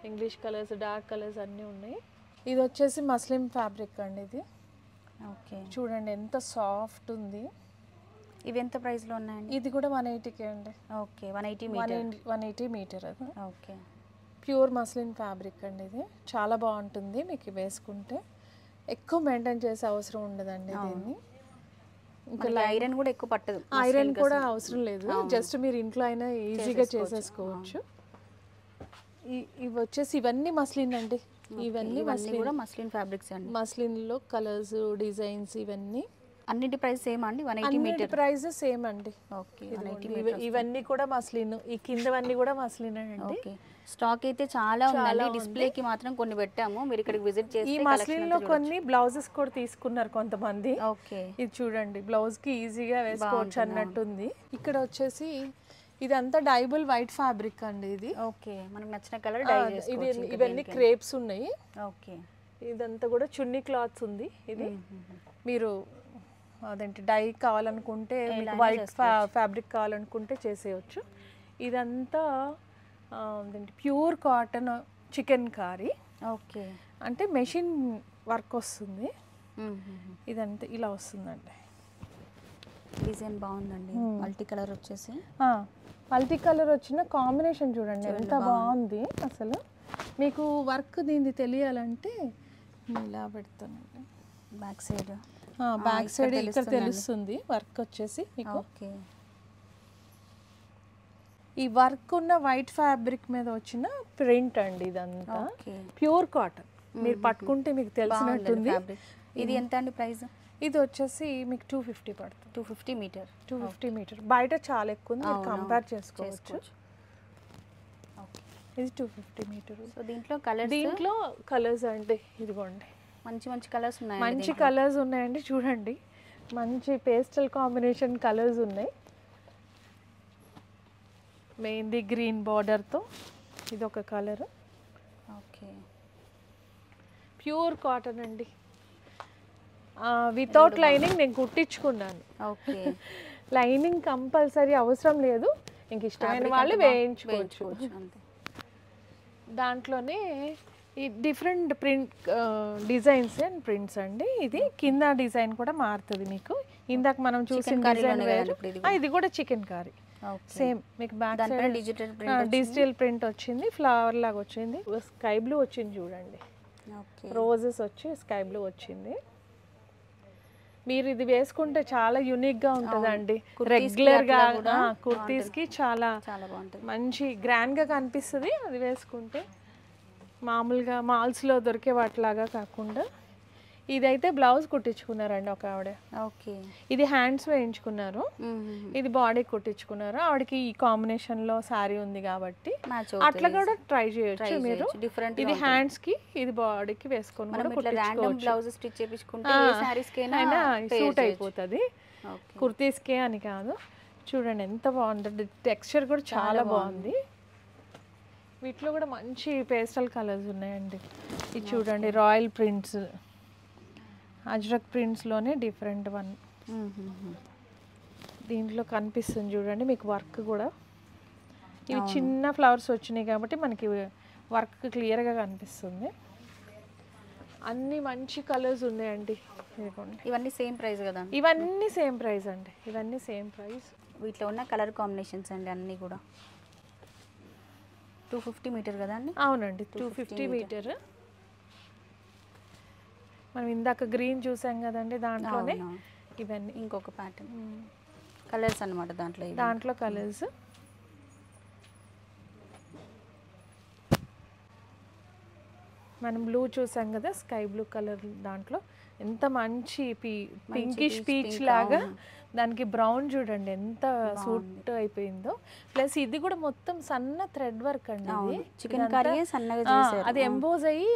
Speaker 2: English colours, dark colours అన్నీ ఉన్నాయి. ఇది వచ్చేసి మస్లిన్ ఫ్యాబ్రిక్ అండి ఇది.
Speaker 1: ఓకే
Speaker 2: చూడండి ఎంత సాఫ్ట్ ఉంది.
Speaker 1: ఇవి ఎంత ప్రైస్లో ఉన్నాయండి?
Speaker 2: ఇది కూడా 180కే అండి.
Speaker 1: ఓకే 180
Speaker 2: మీటర్ అది.
Speaker 1: ఓకే
Speaker 2: ప్యూర్ మస్లిన్ ఫ్యాబ్రిక్ అండి ఇది. చాలా బాగుంటుంది, మీకు వేసుకుంటే ఎక్కువ మెయింటైన్ చేసే అవసరం ఉండదండి దీన్ని.
Speaker 1: ఇంకా ఐరన్ కూడా ఎక్కువ పట్టదు,
Speaker 2: ఐరన్ కూడా అవసరం లేదు, జస్ట్ మీరు ఇంట్లో అయినా ఈజీగా చేసేసుకోవచ్చు. ఇవి వచ్చేసి ఇవన్నీ మస్లిన్ అండి. ఇవన్నీ
Speaker 1: మస్లిన్ ఫ్యాబ్రిక్స్ అండి.
Speaker 2: మస్లిన్లో కలర్స్, డిజైన్స్ ఇవన్నీ.
Speaker 1: అన్నిటి ప్రైస్ సేమ్ అండి? 180 మీటర్
Speaker 2: ప్రైస్ సేమ్ అండి.
Speaker 1: ఓకే
Speaker 2: ఇవన్నీ కూడా మస్లిన్, ఈ కిందవన్నీ కూడా మస్లిన్ అండి.
Speaker 1: ఓకే స్టాక్ అయితే చాలా ఉందండి, డిస్ప్లేకి మాత్రం కొన్ని పెట్టాము, మీరు ఇక్కడికి విజిట్ చేస్తే.
Speaker 2: ఈ మస్లిన్ లో కొన్ని బ్లౌజెస్ కూడా తీసుకున్నారు కొంతమంది.
Speaker 1: ఓకే ఇది
Speaker 2: చూడండి, బ్లౌజ్ కి ఈజీగా వేసుకోవచ్చు అన్నట్టుంది. ఇక్కడ వచ్చేసి ఇదంతా డైబుల్ వైట్ ఫ్యాబ్రిక్ అండి ఇది.
Speaker 1: ఓకే మనకు నచ్చిన కలర్ డై చేసుకోవచ్చు.
Speaker 2: ఇవన్నీ క్రేప్స్ ఉన్నాయి.
Speaker 1: ఓకే
Speaker 2: ఇదంతా కూడా చున్నీ క్లాత్స్ ఉంది. ఇది మీరు అదేంటి డై కావాలనుకుంటే, వైట్ ఫ్యాబ్రిక్ కావాలనుకుంటే చేసేయచ్చు. ఇదంతా pure cotton chikankari.
Speaker 1: Okay
Speaker 2: అంటే మెషిన్ వర్క్ వస్తుంది. ఇదంతా ఇలా వస్తుందండి.
Speaker 1: డిజైన్ బాగుందండి, మల్టీ కలర్ వచ్చేసి.
Speaker 2: మల్టీ కలర్ వచ్చిన కాంబినేషన్ చూడండి ఎంత బాగుంది అసలు. మీకు వర్క్ దీన్ని తెలియాలంటే ఇలా పెడతానండి.
Speaker 1: బ్యాక్ సైడ్
Speaker 2: బ్యాక్ సైడ్ ఇక్కడ తెలుస్తుంది వర్క్ వచ్చేసి మీకు.
Speaker 1: ఓకే.
Speaker 2: ఈ వర్క్ ఉన్న వైట్ ఫ్యాబ్రిక్ మీద వచ్చిన ప్రింట్ అండి ఇదంతా. Pure cotton. మీరు పట్టుకుంటే మీకు తెలిసినట్టుంది.
Speaker 1: ఇది ఎంత అండి ప్రైస్?
Speaker 2: ఇది వచ్చేసి మీకు 250 పడుతుంది.
Speaker 1: 250 మీటర్.
Speaker 2: 250 మీటర్. బయట చాలా ఎక్కువ ఉంది, మీరు కంపేర్ చేసుకోవచ్చు. ఇది 250 మీటర్.
Speaker 1: సో దీంట్లో
Speaker 2: కలర్స్ అండి ఇదిగోండి
Speaker 1: మంచి మంచి కలర్స్ ఉన్నాయి.
Speaker 2: మంచి కలర్స్ ఉన్నాయండి చూడండి. మంచి పేస్టల్ కాంబినేషన్ కలర్స్ ఉన్నాయి. మెయిన్లీ గ్రీన్ బార్డర్తో ఇది ఒక కలర్.
Speaker 1: ఓకే.
Speaker 2: ప్యూర్ కాటన్ అండి. వితౌట్ లైనింగ్ నేను కుట్టించుకున్నాను.
Speaker 1: ఓకే.
Speaker 2: లైనింగ్ కంపల్సరీ అవసరం లేదు, ఇంక ఇష్టమైన వాళ్ళు వేయించుకోవచ్చు. దాంట్లోనే ఈ different print designs and prints అండి. ఇది కింద డిజైన్ కూడా మారుతుంది మీకు. ఇందాక మనం చూసిన డిజైన్ వేరు, ఇది కూడా చికెన్ కర్రీ సేమ్. మీకు బ్యాక్ సైడ్ డిజిటల్ ప్రింట్ వచ్చింది, ఫ్లవర్ లాగా వచ్చింది, స్కై బ్లూ వచ్చింది చూడండి. రోజెస్ వచ్చి స్కై బ్లూ వచ్చింది. మీరు ఇది వేసుకుంటే చాలా యూనిక్గా ఉంటుందండి. రెగ్యులర్గా కుర్తీస్కి చాలా మంచి గ్రాండ్గా కనిపిస్తుంది అది వేసుకుంటే. మామూలుగా మాల్స్లో దొరికే వాటిలాగా కాకుండా ఇదైతే బ్లౌజ్ కుట్టించుకున్నారండి ఒక ఆవిడ.
Speaker 1: ఓకే. ఇది
Speaker 2: హ్యాండ్స్ వేయించుకున్నారు, ఇది బాడీ కుట్టించుకున్నారు. ఆవిడకి ఈ కాంబినేషన్లో శారీ ఉంది కాబట్టి అట్లా కూడా ట్రై చేయొచ్చు మీరు. ఇది హ్యాండ్స్ కి, ఇది బాడీకి వేసుకొని సూట్ అయిపోతుంది. కుర్తీస్కే అని కాదు. చూడండి ఎంత బాగుంటుంది, టెక్స్చర్ కూడా చాలా బాగుంది. వీటిలో కూడా మంచి పేస్టల్ కలర్స్ ఉన్నాయండి. ఇది చూడండి రాయల్ ప్రింట్స్, అజ్రక్ ప్రింట్స్లోనే డిఫరెంట్ వన్. దీంట్లో కనిపిస్తుంది చూడండి మీకు వర్క్ కూడా. ఇవి చిన్న ఫ్లవర్స్ వచ్చినాయి కాబట్టి మనకి వర్క్ క్లియర్గా కనిపిస్తుంది. అన్ని మంచి కలర్స్ ఉన్నాయండి.
Speaker 1: ఇవన్నీ సేమ్ ప్రైస్ కదా?
Speaker 2: ఇవన్నీ సేమ్ ప్రైస్ అండి, ఇవన్నీ సేమ్ ప్రైస్.
Speaker 1: వీటిలో ఉన్న కలర్ కాంబినేషన్స్ అండి అన్నీ కూడా. 250 మీటర్ కదా అండి?
Speaker 2: అవునండి 250 మీటర్. మనం ఇందాక గ్రీన్ చూసాం కదండి, దాంట్లోనే ఇవన్నీ
Speaker 1: ఇంకొక ప్యాటర్న్ కలర్స్ అన్నమాట.
Speaker 2: దాంట్లో కలర్స్ మనం బ్లూ చూసాం కదా, స్కై బ్లూ కలర్. దాంట్లో ఎంత మంచి పింకిష్ పీచ్ లాగా దానికి బ్రౌన్ చూడండి ఎంత సూట్ అయిపోయిందో. ప్లస్ ఇది కూడా మొత్తం సన్న థ్రెడ్ వర్క్ అండి.
Speaker 1: చికెన్ కర్రీ సన్నగా చేశారు.
Speaker 2: అది ఎంబోజ్ అయ్యి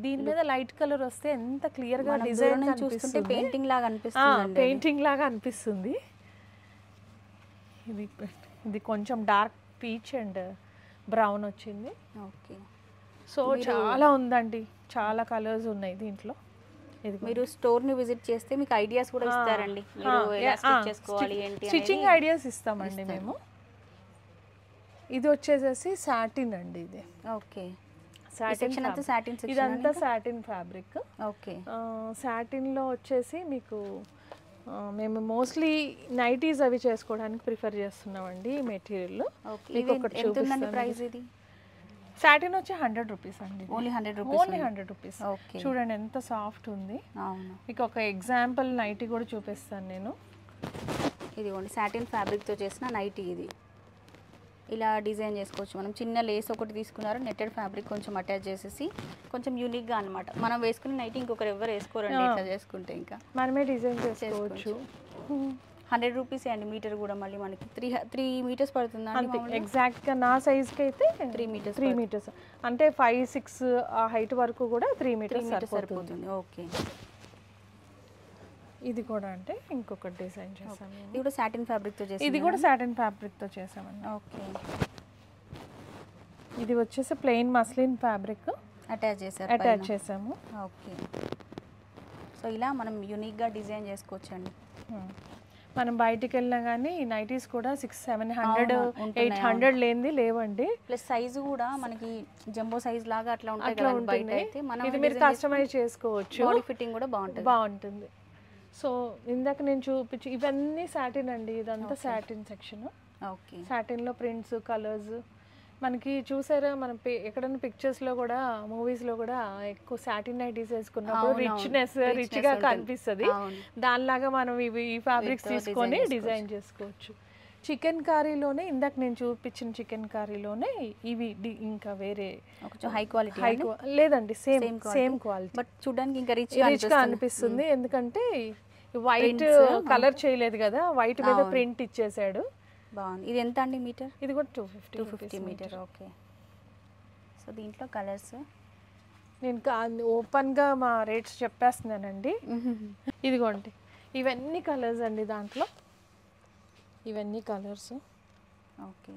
Speaker 2: దీని మీద లైట్ కలర్ వస్తే ఎంత క్లియర్ గా డిజైన్
Speaker 1: చూస్తుంటే పెయింటింగ్ లాగా అనిపిస్తుంది.
Speaker 2: పెయింటింగ్ లాగా అనిపిస్తుంది. ఇది కొంచెం డార్క్ పీచ్ అండ్ బ్రౌన్ వచ్చింది.
Speaker 1: ఓకే.
Speaker 2: సో చాలా ఉందండి, చాలా కలర్స్ ఉన్నాయి దీంట్లో.
Speaker 1: మీరు స్టోర్ని విజిట్ చేస్తే మీకు ఐడియాస్ కూడా ఇస్తారండి.
Speaker 2: స్టిచ్చింగ్ ఐడియాస్ ఇస్తామండి మేము. ఇది వచ్చేసేసి సాటిన్ అండి. ఇది
Speaker 1: ఓకే.
Speaker 2: ఇదంతా సాటిన్ ఫ్యాబ్రిక్.
Speaker 1: ఓకే.
Speaker 2: సాటిన్లో వచ్చేసి మీకు మేము మోస్ట్లీ నైటీస్ అవి చేసుకోవడానికి ప్రిఫర్ చేస్తున్నామండి ఈ మెటీరియల్.
Speaker 1: ప్రైస్ ఇది
Speaker 2: సాటిన్ వచ్చి 100 రూపీస్ అండి.
Speaker 1: Only 100 rupees.
Speaker 2: చూడండి ఎంత సాఫ్ట్ ఉంది. మీకు ఒక ఎగ్జాంపుల్ నైటీ కూడా చూపిస్తాను నేను.
Speaker 1: ఇది ఓన్లీ సాటిన్ ఫ్యాబ్రిక్తో చేసిన నైటీ. ఇది ఇలా డిజైన్ చేసుకోవచ్చు మనం. చిన్న లేస్ ఒకటి తీసుకున్నారు, నెట్టెడ్ ఫ్యాబ్రిక్ కొంచెం అటాచ్ చేసేసి కొంచెం యూనిక్గా అనమాట. మనం వేసుకునే నైటీ ఇంకొకరు ఎవరు వేసుకోరండి ఇట్లా చేసుకుంటే. ఇంకా
Speaker 2: మనమే డిజైన్ చేసుకోవచ్చు.
Speaker 1: 100 రూపీస్ అండి మీటర్ కూడా. మళ్ళీ మనకి 3 మీటర్స్ పడుతుంది అండి.
Speaker 2: ఎగ్జాక్ట్గా నా సైజ్కి అయితే 3 మీటర్స్ అంటే 5-6 ఆ హైట్ వరకు కూడా 3 మీటర్స్ సరిపోతుంది.
Speaker 1: ఓకే.
Speaker 2: ఇది కూడా అంటే ఇంకొక డిజైన్ చేసాము.
Speaker 1: ఇది కూడా సాటిన్ ఫ్యాబ్రిక్తో చేసాము.
Speaker 2: ఇది కూడా సాటిన్ ఫ్యాబ్రిక్తో చేసామండి.
Speaker 1: ఓకే.
Speaker 2: ఇది వచ్చేసి ప్లెయిన్ మస్లిన్ ఫ్యాబ్రిక్ అటాచ్ చేసాము.
Speaker 1: ఓకే. సో ఇలా మనం యూనిక్గా డిజైన్ చేసుకోవచ్చండి.
Speaker 2: మనం బయటికి వెళ్ళినా కానీ నైటీస్ కూడా 600-700-800 లేనిది లేవండి.
Speaker 1: ప్లస్ సైజు కూడా మనకి జంబో సైజ్ లాగా అట్లా ఉంటాయి కదా బయట అయితే. మనం
Speaker 2: ఇది మీరు కస్టమైజ్ చేసుకోవచ్చు.
Speaker 1: బాడీ ఫిట్టింగ్ కూడా
Speaker 2: బాగుంటుంది. సో ఇందాక నేను చూపించి ఇవన్నీ సాటిన్ అండి, ఇదంతా సాటిన్ సెక్షన్.
Speaker 1: ఓకే.
Speaker 2: సాటిన్లో ప్రింట్స్ కలర్స్ మనకి చూసారా మనం ఎక్కడైనా పిక్చర్స్లో కూడా మూవీస్లో కూడా ఎక్కువ సాటిన్ నైటీస్ వేసుకున్నప్పుడు రిచ్నెస్ రిచ్గా కనిపిస్తుంది. దానిలాగా మనం ఈ ఫ్యాబ్రిక్స్ తీసుకొని డిజైన్ చేసుకోవచ్చు. చికెన్ కర్రీలోనే ఇందాక నేను చూపించిన చికెన్ కర్రీలోనే ఇవి ఇంకా వేరే
Speaker 1: హై క్వాలిటీ
Speaker 2: లేదండి, సేమ్ క్వాలిటీ
Speaker 1: బట్ చూడడానికి ఇంకా
Speaker 2: రిచ్గా అనిపిస్తుంది. ఎందుకంటే వైట్ కలర్ చేయలేదు కదా, వైట్ మీద ప్రింట్ ఇచ్చేసాడు.
Speaker 1: బాగుంది. ఇది ఎంత అండి మీటర్?
Speaker 2: ఇది కూడా 250
Speaker 1: మీటర్. ఓకే. సో దీంట్లో కలర్స్
Speaker 2: నేను ఓపెన్గా మా రేట్స్ చెప్పేస్తున్నానండి. ఇదిగోండి ఇవన్నీ కలర్స్ అండి, దాంట్లో ఇవన్నీ కలర్స్.
Speaker 1: ఓకే.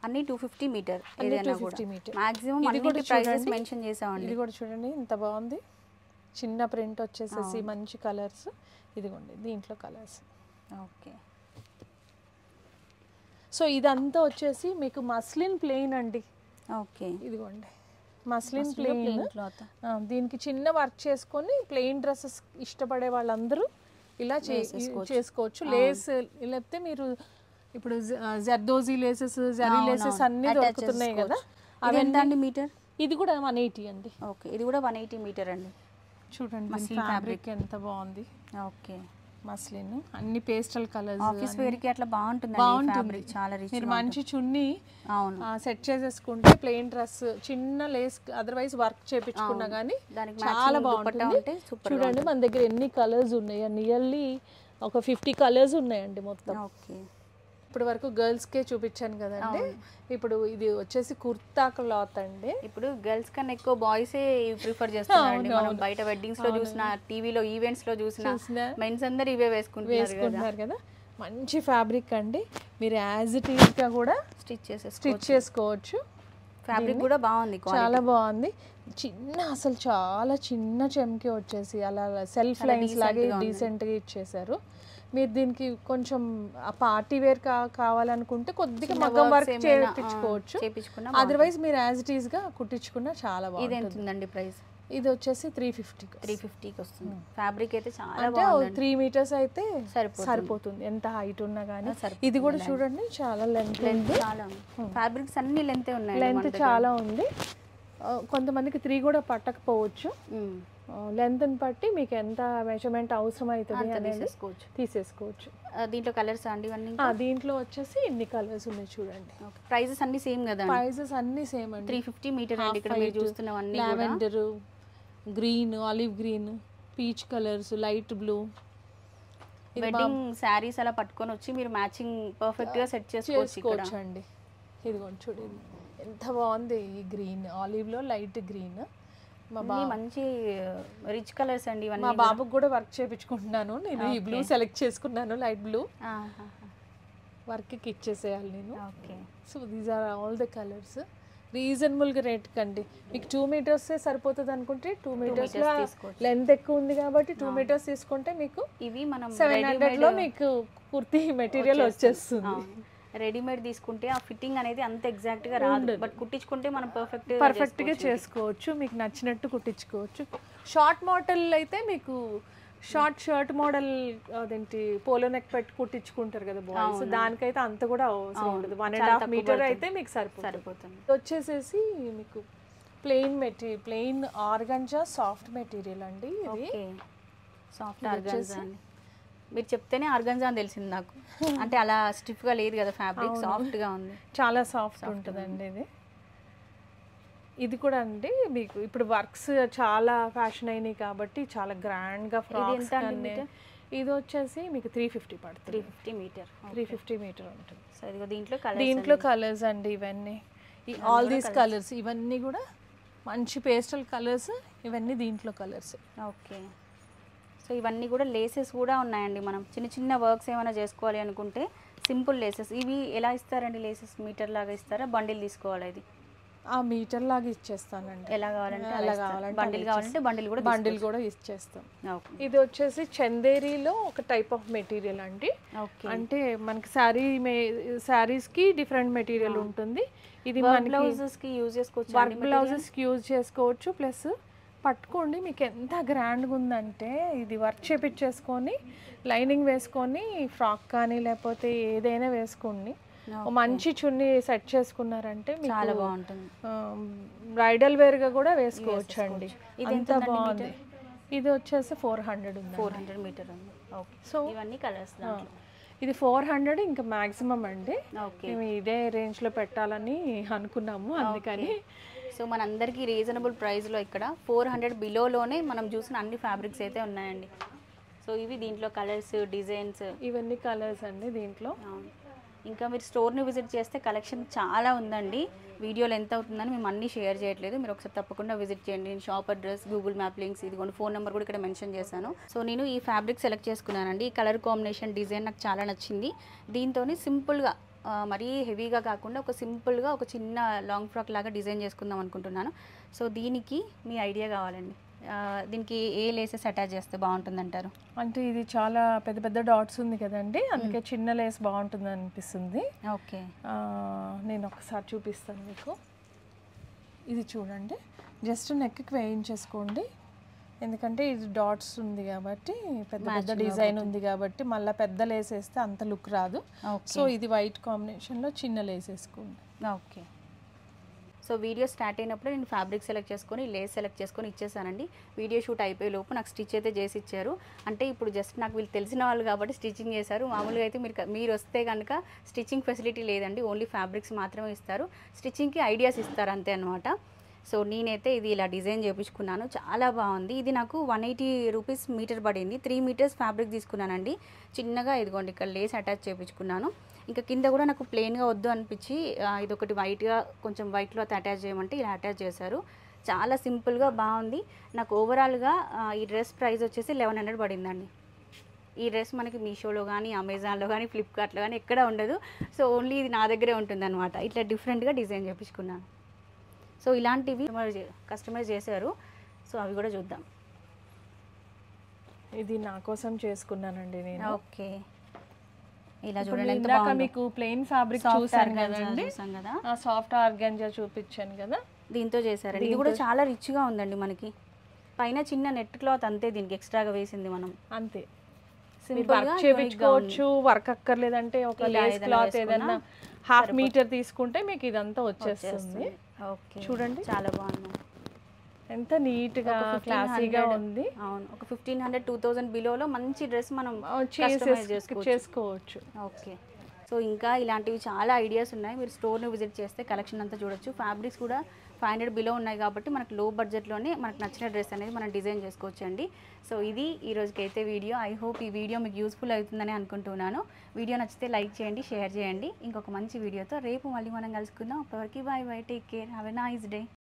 Speaker 1: అన్ని 250 మీటర్.
Speaker 2: అన్ని 250 మీటర్
Speaker 1: మాక్సిమం అన్నిటి ప్రైసెస్ మెన్షన్ చేసామండి.
Speaker 2: ఇది కూడా చూడండి ఇంత బాగుంది, చిన్న ప్రింట్ వచ్చేసేసి మంచి కలర్స్. ఇదిగోండి దీంట్లో కలర్స్.
Speaker 1: ఓకే.
Speaker 2: సో ఇదంతా వచ్చేసి మీకు మస్లిన్ ప్లెయిన్ అండి.
Speaker 1: ఓకే.
Speaker 2: ఇదిగోండి మస్లిన్ ప్లెయిన్
Speaker 1: క్లాత్.
Speaker 2: దీనికి చిన్న వర్క్ చేసుకొని ప్లెయిన్ డ్రెస్సెస్ ఇష్టపడే వాళ్ళందరూ ఇలా చేసుకోవచ్చు. లేస్ లేకపోతే మీరు ఇప్పుడు జర్దోజీ లేసెస్, జరీ లేసెస్ అన్ని దొరుకుతున్నాయి కదా.
Speaker 1: అవెంతండి మీటర్?
Speaker 2: ఇది కూడా 180 అండి.
Speaker 1: ఓకే. ఇది కూడా 180 మీటర్ అండి.
Speaker 2: చూడండి ఫ్యాబ్రిక్ ఎంత బాగుంది.
Speaker 1: ఓకే.
Speaker 2: మస్లిన్ అన్ని పేస్టల్ కలర్స్,
Speaker 1: ఆఫీస్ వేర్ కి అట్లా బాగుంటుంది. చాలా రిచ్.
Speaker 2: మీరు మంచి చున్నీ
Speaker 1: అవును
Speaker 2: సెట్ చేసేసుకుంటే ప్లెయిన్ డ్రెస్ చిన్న లేస్ అదర్వైజ్ వర్క్ చేపించుకున్నా కానీ చాలా బాగుంటుంది. చూడండి మన దగ్గర ఎన్ని కలర్స్ ఉన్నాయి, నియర్లీ ఒక 50 కలర్స్ ఉన్నాయండి మొత్తం.
Speaker 1: ఓకే.
Speaker 2: ఇప్పుడు వరకు గర్ల్స్కే చూపించాను కదండి. ఇప్పుడు ఇది వచ్చేసి కుర్తా క్లాత్ అండి.
Speaker 1: ఇప్పుడు గర్ల్స్ కన్నా ఎక్కువ బాయ్సే ప్రిఫర్ చేస్తున్నారండి. మనం బయట వెడ్డింగ్స్ లో చూసిన, టీవీలో ఈవెంట్స్ లో చూసిన మెన్స్ అందరు ఇవే వేసుకుంటున్నారు కదా.
Speaker 2: మంచి ఫ్యాబ్రిక్ అండి, మీరు యాజ్ ఇట్ ఈజ్ గా కూడా స్టిచ్ చేసుకోవచ్చు.
Speaker 1: ఫ్యాబ్రిక్ కూడా బాగుంది,
Speaker 2: చాలా బాగుంది. అసలు చాలా చిన్న చెమ్కి వచ్చేసి అలా సెల్ఫ్ లైన్స్ లాగే డీసెంట్ గా ఇచ్చేసారు. మీరు దీనికి కొంచెం పార్టీ వేర్ కావాలనుకుంటే కొద్దిగా మగ్గం వర్క్ చేయించుకోవచ్చు. అదర్వైజ్ మీరు యాజ్ ఇట్ ఈజ్ గా కుట్టించుకున్నా చాలా బాగుంటుంది.
Speaker 1: ప్రైస్
Speaker 2: ఇది వచ్చేసి
Speaker 1: 350కి వస్తుంది. ఫ్యాబ్రిక్ అయితే చాలా
Speaker 2: అంటే 3 మీటర్స్ అయితే సరిపోతుంది, ఎంత హైట్ ఉన్నా కానీ. ఇది కూడా చూడండి చాలా లెంత్
Speaker 1: చాలా. ఫ్యాబ్రిక్స్ అన్ని లెంత్ ఉన్నాయి,
Speaker 2: లెంత్ చాలా ఉంది. కొంతమందికి 3 కూడా పట్టకపోవచ్చు. లెంత్ని బట్టి మీకు ఎంత మెజర్మెంట్ అవసరం అవుతుంది అనేది తీసేసుకోవచ్చు.
Speaker 1: దీంట్లో కలర్స్ అండి ఇవన్నీ?
Speaker 2: దీంట్లో వచ్చేసి ఇన్ని కలర్స్ ఉన్నాయి చూడండి.
Speaker 1: ప్రైజెస్ అన్ని సేమ్ కదా?
Speaker 2: ప్రైజెస్ అన్ని సేమ్ అండి.
Speaker 1: 350 మీటర్ అండి. ఇక్కడ మీరు చూస్తున్నవన్నీ
Speaker 2: lavender, green, olive green, peach colours, light blue.
Speaker 1: Wedding saris అలా పట్టుకొని వచ్చి మీరు మ్యాచింగ్ పర్ఫెక్ట్ గా సెట్ చేసుకోవచ్చు
Speaker 2: అండి. ఇదిగోండి చూడండి ఎంత బాగుంది. ఈ గ్రీన్, ఆలివ్ లో లైట్ గ్రీన్,
Speaker 1: మంచి రిచ్ కలర్స్ అండి ఇవన్నీ.
Speaker 2: మా బాబుకి కూడా వర్క్ చేయించుకుంటున్నాను నేను. ఈ బ్లూ సెలెక్ట్ చేసుకున్నాను, లైట్ బ్లూ. వర్క్కి ఇచ్చేసేయాలి నేను.
Speaker 1: Okay.
Speaker 2: So these are all the colours. రీజనబుల్గా రేట్ కండి. మీకు 2 మీటర్సే సరిపోతుంది అనుకుంటే 2 మీటర్స్ లెంత్ ఎక్కువ ఉంది కాబట్టి 2 మీటర్స్ తీసుకుంటే మీకు
Speaker 1: ఇవి మనం
Speaker 2: 700లో మీకు కుర్తీ మెటీరియల్ వచ్చేస్తుంది.
Speaker 1: రెడీమేడ్ తీసుకుంటే ఆ ఫిట్టింగ్ అనేది అంత ఎగ్జాక్ట్ గా రాదు, బట్ కుట్టించుకుంటే మనం పర్ఫెక్ట్
Speaker 2: గా చేసుకోవచ్చు, మీకు నచ్చినట్టు కుట్టించుకోవచ్చు. షార్ట్ మోడల్ అయితే మీకు షర్ట్ మోడల్ అదేంటి పోలో నెక్ పెట్టి కుట్టించుకుంటారు కదా బాయ్స్, దానికైతే అంత కూడా అవసరం ఉండదు. 1.5 మీటర్ అయితే మీకు సరిపోతుంది. వచ్చేసేసి మీకు ప్లెయిన్ ఆర్గంజా సాఫ్ట్ మెటీరియల్ అండి. ఇది
Speaker 1: సాఫ్ట్ ఆర్గంజా. మీరు చెప్తేనే ఆర్గంజా అని తెలిసింది నాకు. అంటే అలా స్టిఫ్ గా లేదు కదా ఫ్యాబ్రిక్, సాఫ్ట్ గా ఉంది,
Speaker 2: చాలా సాఫ్ట్ ఉంటుందండి ఇది. ఇది కూడా అండి మీకు ఇప్పుడు వర్క్స్ చాలా ఫ్యాషన్ అయినాయి కాబట్టి చాలా గ్రాండ్ గా ఫ్రాక్స్. ఇది వచ్చేసి మీకు 350 పడుతుంది. 350 మీటర్ ఉంటుంది.
Speaker 1: సో ఇదిగో
Speaker 2: దీంట్లో కలర్స్ అండి ఇవన్నీ. ఆల్ దీస్ కలర్స్ ఇవన్నీ కూడా మంచి పేస్టల్ కలర్స్. ఇవన్నీ దీంట్లో కలర్స్.
Speaker 1: ఓకే. సో ఇవన్నీ కూడా లేసెస్ కూడా ఉన్నాయండి. మనం చిన్న చిన్న వర్క్స్ ఏమైనా చేసుకోవాలి అనుకుంటే సింపుల్ లేసెస్. ఇవి ఎలా ఇస్తారండి? లేసెస్ మీటర్ లాగా ఇస్తారా, బండిల్ తీసుకోవాలా? ఇది
Speaker 2: మీటర్ లాగా ఇచ్చేస్తానండి.
Speaker 1: ఎలా కావాలంటే అలా కావాలంటే, బండిల్ కావాలంటే బండిల్ కూడా
Speaker 2: ఇచ్చేస్తాం. ఇది వచ్చేసి చందేరీలో ఒక టైప్ ఆఫ్ మెటీరియల్ అండి. అంటే మనకి శారీస్కి డిఫరెంట్ మెటీరియల్ ఉంటుంది. ఇది
Speaker 1: బ్లౌజెస్కి యూజ్ చేసుకోవచ్చు,
Speaker 2: వర్క్ బ్లౌజెస్కి యూజ్ చేసుకోవచ్చు. ప్లస్ పట్టుకోండి మీకు ఎంత గ్రాండ్గా ఉందంటే, ఇది వర్క్ చేపించేసుకొని లైనింగ్ వేసుకొని ఫ్రాక్ కానీ లేకపోతే ఏదైనా వేసుకోండి ఒక మంచి చున్నీ సెట్ చేసుకున్నారంటే
Speaker 1: చాలా బాగుంటుంది.
Speaker 2: బ్రైడల్ వేర్గా కూడా వేసుకోవచ్చు అండి. ఇది ఎంత బాగుంది. ఇది వచ్చేసి 400 ఉంది.
Speaker 1: 400 మీటర్ ఉంది. ఓకే. సో ఇవన్నీ కలర్స్
Speaker 2: ఇది 400 ఇంకా మ్యాక్సిమం అండి.
Speaker 1: ఓకే.
Speaker 2: మేము ఇదే రేంజ్లో పెట్టాలని అనుకున్నాము, అందుకని.
Speaker 1: సో మనందరికీ రీజనబుల్ ప్రైస్లో ఇక్కడ 400 బిలోలోనే మనం చూసిన అన్ని ఫ్యాబ్రిక్స్ అయితే ఉన్నాయండి. సో ఇవి దీంట్లో కలర్స్, డిజైన్స్,
Speaker 2: ఇవన్నీ కలర్స్ అండి దీంట్లో.
Speaker 1: ఇంకా మీరు స్టోర్ని విజిట్ చేస్తే కలెక్షన్ చాలా ఉందండి. వీడియోలు ఎంత అవుతుందని మేము అన్నీ షేర్ చేయట్లేదు, మీరు ఒకసారి తప్పకుండా విజిట్ చేయండి. నేను shop address, Google map links, ఇదిగోండి ఫోన్ నెంబర్ కూడా ఇక్కడ మెన్షన్ చేశాను. సో నేను ఈ ఫ్యాబ్రిక్ సెలెక్ట్ చేసుకున్నానండి. ఈ కలర్ కాంబినేషన్, డిజైన్ నాకు చాలా నచ్చింది. దీంతో సింపుల్గా మరీ హెవీగా కాకుండా ఒక సింపుల్గా ఒక చిన్న లాంగ్ ఫ్రాక్ లాగా డిజైన్ చేసుకుందాం అనుకుంటున్నాను. సో దీనికి మీ ఐడియా కావాలండి. దీనికి ఏ లేసెస్ అటాచ్ చేస్తే బాగుంటుంది అంటారు?
Speaker 2: అంటే ఇది చాలా పెద్ద పెద్ద డాట్స్ ఉంది కదండి, అందుకే చిన్న లేస్ బాగుంటుంది అనిపిస్తుంది.
Speaker 1: ఓకే.
Speaker 2: నేను ఒకసారి చూపిస్తాను మీకు. ఇది చూడండి, జస్ట్ నెక్కి వేయించేసుకోండి. ఎందుకంటే ఇది డాట్స్ ఉంది కాబట్టి, పెద్ద పెద్ద డిజైన్ ఉంది కాబట్టి మళ్ళీ పెద్ద లేస్ వేస్తే అంత లుక్ రాదు. సో ఇది వైట్ కాంబినేషన్లో చిన్న లేస్ వేసుకోండి.
Speaker 1: ఓకే. సో వీడియో స్టార్ట్ అయినప్పుడు నేను ఫ్యాబ్రిక్ సెలెక్ట్ చేసుకొని లేస్ సెలెక్ట్ చేసుకొని ఇచ్చేసానండి. వీడియో షూట్ అయిపోయే లోపు నాకు స్టిచ్ అయితే చేసి ఇచ్చారు. అంటే ఇప్పుడు జస్ట్ నాకు వీళ్ళు తెలిసిన వాళ్ళు కాబట్టి స్టిచ్చింగ్ చేశారు. మామూలుగా అయితే మీరు వస్తే కనుక స్టిచ్చింగ్ ఫెసిలిటీ లేదండి, ఓన్లీ ఫ్యాబ్రిక్స్ మాత్రమే ఇస్తారు. స్టిచ్చింగ్కి ఐడియాస్ ఇస్తారు అంతే అనమాట. సో నేనైతే ఇది ఇలా డిజైన్ చేయించుకున్నాను, చాలా బాగుంది. ఇది నాకు 180 రూపీస్ మీటర్ పడింది. 3 మీటర్స్ ఫ్యాబ్రిక్ తీసుకున్నానండి. చిన్నగా ఇదిగోండి ఇక్కడ లేస్ అటాచ్ చేయించుకున్నాను. ఇంకా కింద కూడా నాకు ప్లెయిన్గా వద్దు అనిపించి ఇది ఒకటి వైట్గా కొంచెం వైట్ క్లాత్ అటాచ్ చేయమంటే ఇలా అటాచ్ చేశారు. చాలా సింపుల్గా బాగుంది. నాకు ఓవరాల్గా ఈ డ్రెస్ ప్రైస్ వచ్చేసి 1100 పడిందండి. ఈ డ్రెస్ మనకి మీషోలో కానీ, అమెజాన్లో కానీ, ఫ్లిప్కార్ట్లో కానీ ఎక్కడ ఉండదు. సో ఓన్లీ ఇది నా దగ్గరే ఉంటుంది అనమాట. ఇట్లా డిఫరెంట్గా డిజైన్ చేయించుకున్నాను. సో ఇలాంటివి కస్టమైజ్ చేశారు. సో అవి కూడా చూద్దాం.
Speaker 2: ఇది నా కోసం చేసుకున్నానండి నేను.
Speaker 1: ఓకే. ఇలా చూడండి ఎంత
Speaker 2: ఇందాక
Speaker 1: బాగుందో.
Speaker 2: మీకు ప్లెయిన్ ఫ్యాబ్రిక్ చూసాను కదండి,
Speaker 1: కదా,
Speaker 2: సాఫ్ట్ ఆర్గాంజా చూపించాను కదా,
Speaker 1: దీంతో చేశారండి. ఇది కూడా చాలా రిచ్గా ఉందండి. మనకి పైన చిన్న నెట్ క్లాత్ అంతే, దీనికి ఎక్స్ట్రాగా వేసింది మనం
Speaker 2: అంతే.
Speaker 1: సింపుల్ గా
Speaker 2: చేయించుకోవచ్చు, వర్క్ అక్కర్లేదంటే ఒక లేస్ క్లాత్ ఏదైనా హాఫ్ మీటర్ తీసుకుంటే మీకు ఇదంతా వచ్చేస్తుంది.
Speaker 1: ఓకే.
Speaker 2: చూడండి
Speaker 1: చాలా బాగుంది,
Speaker 2: ఎంత నీట్ గా క్లాసీగా ఉంది.
Speaker 1: అవును, ఒక 1500 2000 బిలోలో మంచి డ్రెస్ మనం
Speaker 2: చేసుకోవచ్చు.
Speaker 1: ఓకే. సో ఇంకా ఇలాంటివి చాలా ఐడియాస్ ఉన్నాయి. మీరు స్టోర్ని విజిట్ చేస్తే కలెక్షన్ అంతా చూడొచ్చు. ఫ్యాబ్రిక్స్ కూడా 500 బిలో ఉన్నాయి కాబట్టి మనకు లో బడ్జెట్లోనే మనకు నచ్చిన డ్రెస్ అనేది మనం డిజైన్ చేసుకోవచ్చు అండి. సో ఇది ఈ రోజుకైతే వీడియో. ఐ హోప్ ఈ వీడియో మీకు యూస్ఫుల్ అవుతుందని అనుకుంటున్నాను. వీడియో నచ్చితే లైక్ చేయండి, షేర్ చేయండి. ఇంకొక మంచి వీడియోతో రేపు మళ్ళీ మనం కలుసుకుందాం. అప్పటివరకు bye bye, take care, have a nice day.